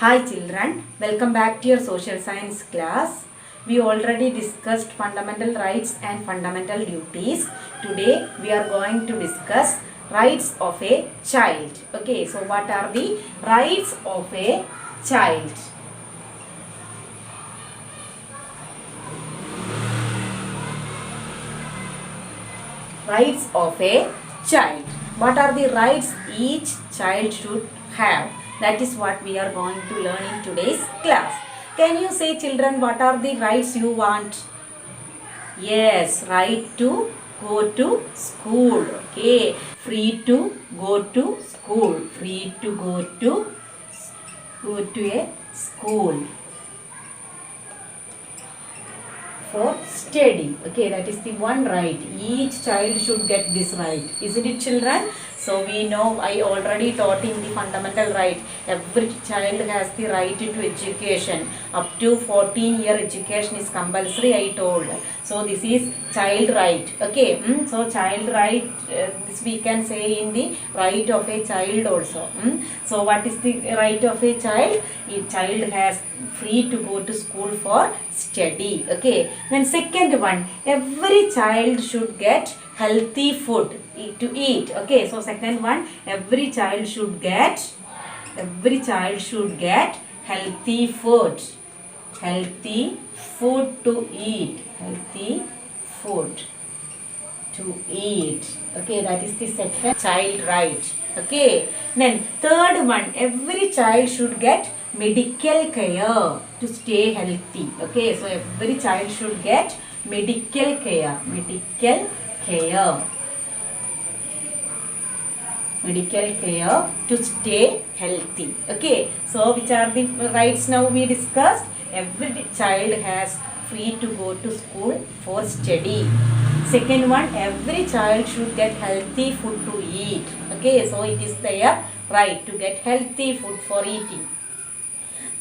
Hi children, welcome back to your social science class. We already discussed fundamental rights and fundamental duties. Today we are going to discuss rights of a child. Okay, so what are the rights of a child? Rights of a child. What are the rights each child should have? That is what we are going to learn in today's class. Can you say children what are the rights you want? Yes, right to go to school. Okay, free to go to school. Free to go to a school for study. Okay, that is the one right. Each child should get this right. Isn't it, children? So we know, I already taught in the fundamental right. Every child has the right to education. Up to 14-year education is compulsory, I told. So this is child right. Okay. So child right, this we can say in the right of a child also. So what is the right of a child? A child has free to go to school for study. Okay. Then second one, every child should get healthy food to eat. Okay, so second one, every child should get healthy food to eat. Healthy food to eat. Okay, that is the second child right. Okay, then third one, every child should get medical care to stay healthy. Okay, so every child should get medical care to stay healthy. Okay, so which are the rights now we discussed? Every child has free to go to school for study. Second one, every child should get healthy food to eat. Okay, so it is their right to get healthy food for eating.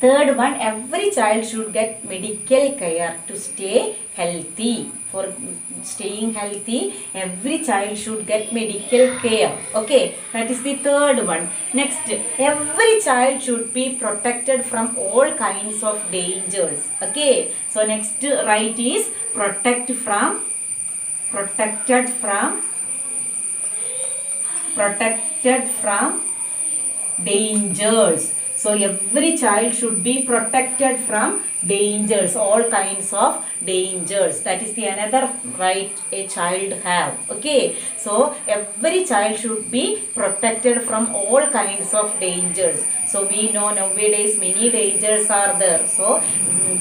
Third one, every child should get medical care to stay healthy. For staying healthy, every child should get medical care. Okay, that is the third one. Next, every child should be protected from all kinds of dangers. Okay, so next right is protected from dangers. So every child should be protected from dangers, all kinds of dangers. That is the another right a child have. Okay, so every child should be protected from all kinds of dangers. So we know nowadays many dangers are there. So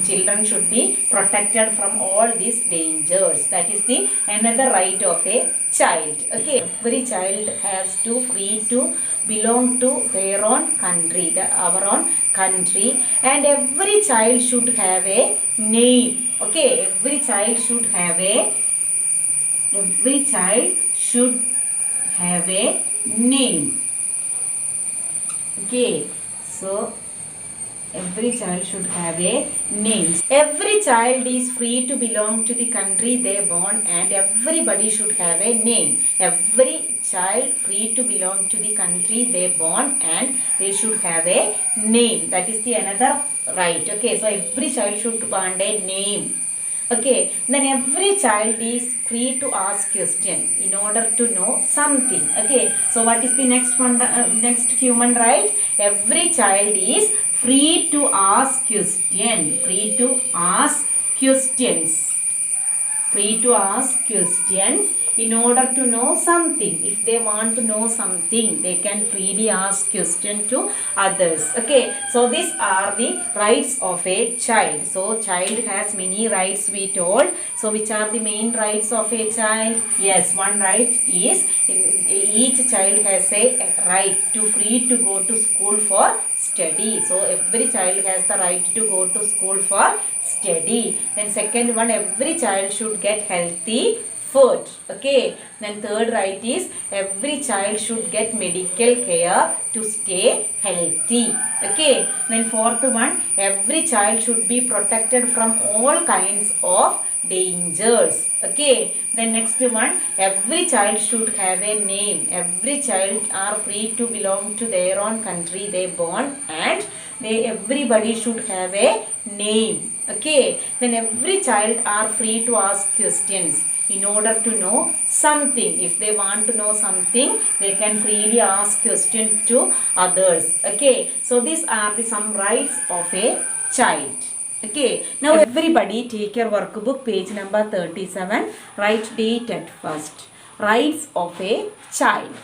children should be protected from all these dangers. That is the another right of a child. Okay, every child has to free to belong to their own country, our own country, and every child should have a name. Okay, every child should have a name. Okay, so every child should have a name. Every child is free to belong to the country they born, and everybody should have a name. Every child free to belong to the country they born, and they should have a name. That is the another right. Okay, so every child should want a name. Okay, then every child is free to ask question in order to know something. Okay, so what is the next one? Next human right? Every child is free to ask question. Free to ask questions in order to know something. If they want to know something, they can freely ask question to others. Okay, so these are the rights of a child. So child has many rights we told. So which are the main rights of a child? Yes, one right is each child has a right to free to go to school for study. So every child has the right to go to school for study. Then second one, every child should get healthy food. Okay, then third right is every child should get medical care to stay healthy. Okay, then fourth one, every child should be protected from all kinds of dangers. Okay, then next one, every child should have a name. Every child are free to belong to their own country they born, and everybody should have a name. Okay, then every child are free to ask questions in order to know something. If they want to know something, they can freely ask questions to others. Okay, so these are the some rights of a child. Okay, now everybody take your workbook, page number 37, write date at first. Rights of a child.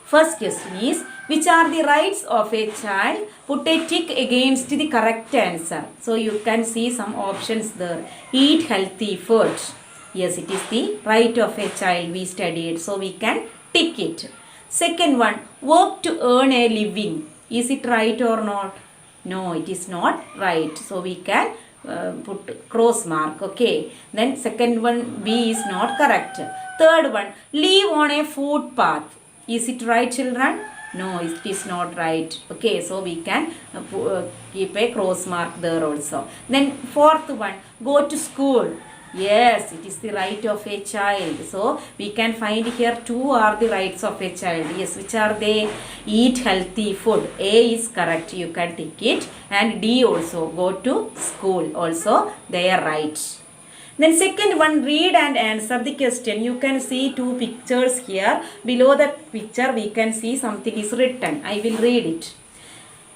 First question is, which are the rights of a child? Put a tick against the correct answer. So you can see some options there. Eat healthy food. Yes, it is the right of a child we studied. So we can tick it. Second one, work to earn a living. Is it right or not? No, it is not right. So we can put cross mark. Okay. Then second one, B is not correct. Third one, live on a footpath. Is it right, children? No, it is not right. Okay, so we can keep a cross mark there also. Then fourth one, go to school. Yes, it is the right of a child. So we can find here two are the rights of a child. Yes, which are they? Eat healthy food. A is correct. You can tick it. And D also, go to school. Also, they are right. Then second one, read and answer the question. You can see two pictures here. Below the picture, we can see something is written. I will read it.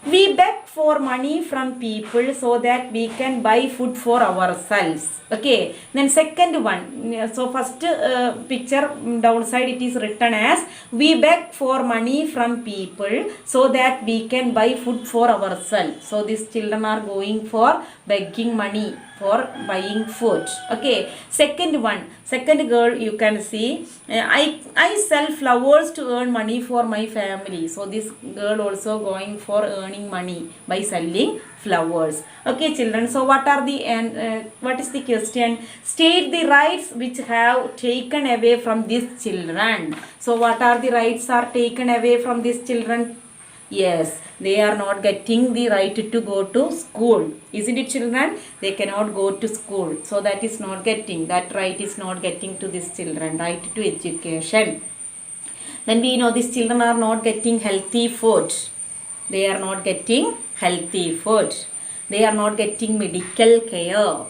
We beg for money from people so that we can buy food for ourselves. Okay, then second one, so first picture downside it is written as we beg for money from people so that we can buy food for ourselves. So these children are going for begging money for buying food. Okay, second one, second girl, you can see I sell flowers to earn money for my family. So this girl also going for earning money by selling flowers. Okay, children, so what are the what is the question? State the rights which have taken away from these children. So what are the rights are taken away from these children? Yes, they are not getting the right to go to school. Isn't it, children? They cannot go to school. So that is not getting, that right is not getting to these children, right to education. Then we know these children are not getting healthy food. They are not getting healthy food. They are not getting medical care.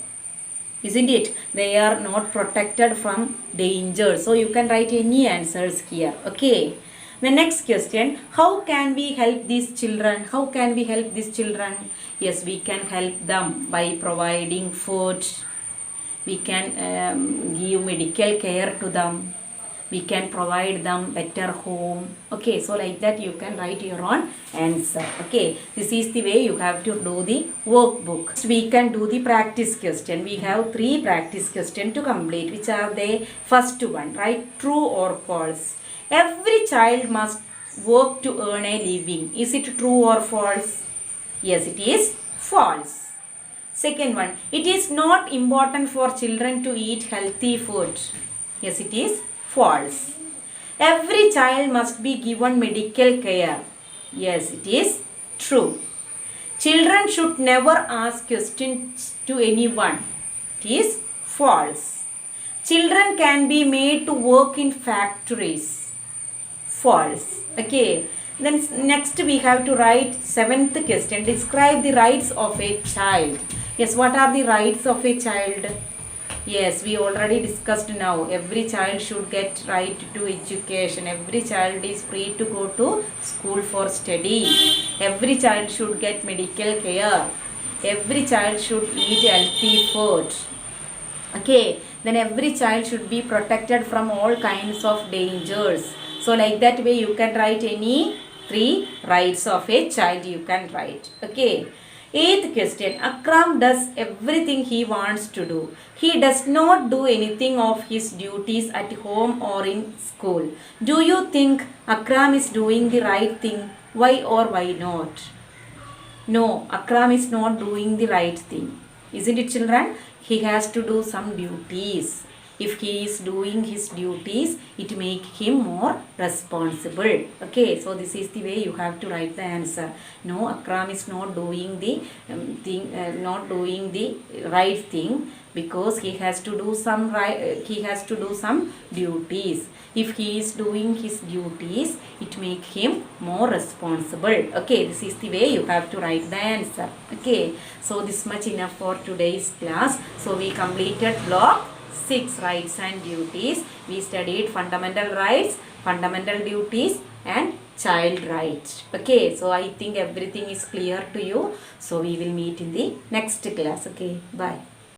Isn't it? They are not protected from danger. So you can write any answers here. Okay. The next question, how can we help these children? How can we help these children? Yes, we can help them by providing food. We can give medical care to them. We can provide them better home. Okay, so like that you can write your own answer. Okay, this is the way you have to do the workbook. So we can do the practice question. We have 3 practice questions to complete. Which are they? First one, write true or false. Every child must work to earn a living. Is it true or false? Yes, it is false. Second one, it is not important for children to eat healthy food. Yes, it is false. Every child must be given medical care. Yes, it is true. Children should never ask questions to anyone. It is false. Children can be made to work in factories. False. Okay. Then next we have to write 7th question. Describe the rights of a child. Yes, what are the rights of a child? Yes, we already discussed now. Every child should get right to education. Every child is free to go to school for study. Every child should get medical care. Every child should eat healthy food. Okay, then every child should be protected from all kinds of dangers. So like that way you can write any 3 rights of a child you can write. Okay. 8th question. Akram does everything he wants to do. He does not do anything of his duties at home or in school. Do you think Akram is doing the right thing? Why or why not? No, Akram is not doing the right thing. Isn't it, children? He has to do some duties. If he is doing his duties, it make him more responsible. Okay, so this is the way you have to write the answer. No, Akram is not doing the not doing the right thing, because he has to do some duties. If he is doing his duties, it make him more responsible. Okay, this is the way you have to write the answer. Okay, so this much enough for today's class. So we completed block 6, rights and duties. We studied fundamental rights, fundamental duties and child rights. Okay, so I think everything is clear to you. So we will meet in the next class. Okay, bye.